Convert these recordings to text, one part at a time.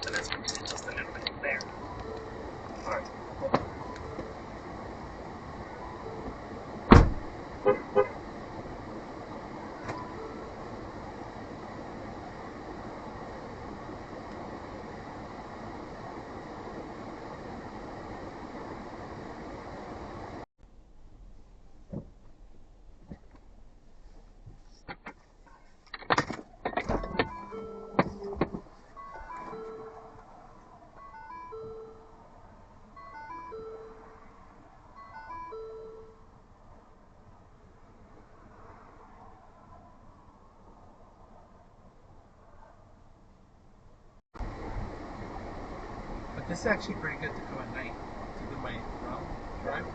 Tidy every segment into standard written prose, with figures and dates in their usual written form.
So let's continue just a little bit there. All right. But this is actually pretty good to come at night to do my round drive.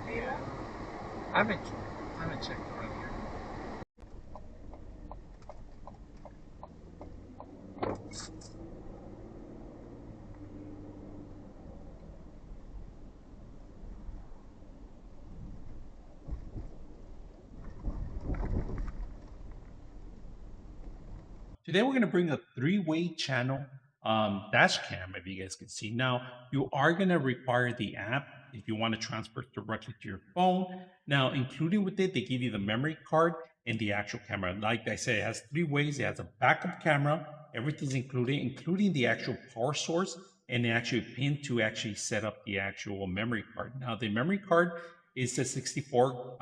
Yeah. I haven't checked around here. Today we're going to bring a three-way channel dash cam, if you guys can see. Now, you are going to require the app if you want to transfer directly to your phone. Now, included with it, they give you the memory card and the actual camera. Like I said, it has three ways. It has a backup camera. Everything's included, including the actual power source and the actual pin to actually set up the actual memory card. Now, the memory card is the 64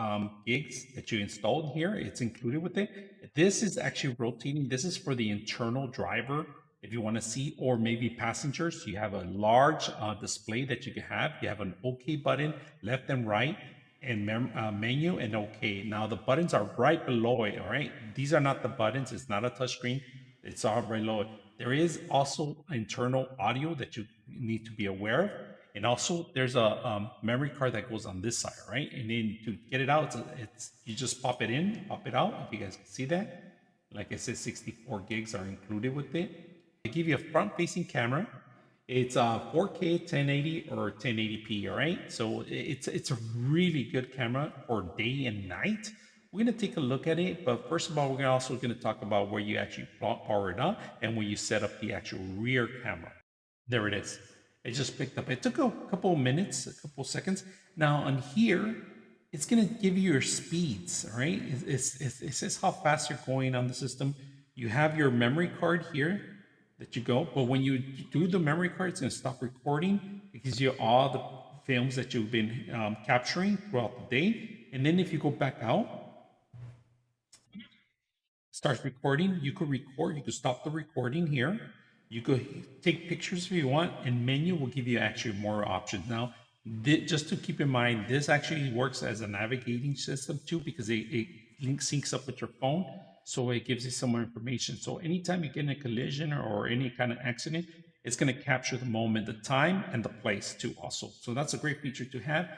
gigs that you installed here. It's included with it. This is actually rotating. This is for the internal driver if you want to see, or maybe passengers. You have a large display that you can have. You have an OK button, left and right, and menu and OK. Now the buttons are right below it. All right, these are not the buttons. It's not a touch screen. It's all right below it. There is also internal audio that you need to be aware of. And also, there's a memory card that goes on this side, right? And then to get it out, it's you just pop it in, pop it out. If you guys can see that, like I said, 64 gigs are included with it. They give you a front-facing camera. It's 4K 1080 or 1080p. All right, so it's a really good camera for day and night. We're gonna take a look at it, but first of all, we're also gonna talk about where you actually power it up and where you set up the actual rear camera. There it is. It just picked up. It took a couple of minutes, a couple of seconds. Now on here, it's gonna give you your speeds, all right? It says how fast you're going on the system. You have your memory card here that you go, but when you do the memory card, it's gonna stop recording. It gives you all the films that you've been capturing throughout the day. And then if you go back out, starts recording. You could record, you could stop the recording here. You could take pictures if you want, and menu will give you actually more options. Now, just to keep in mind, this actually works as a navigating system too because it syncs up with your phone. So it gives you some more information. So anytime you get in a collision or any kind of accident, it's going to capture the moment, the time, and the place too also. So that's a great feature to have.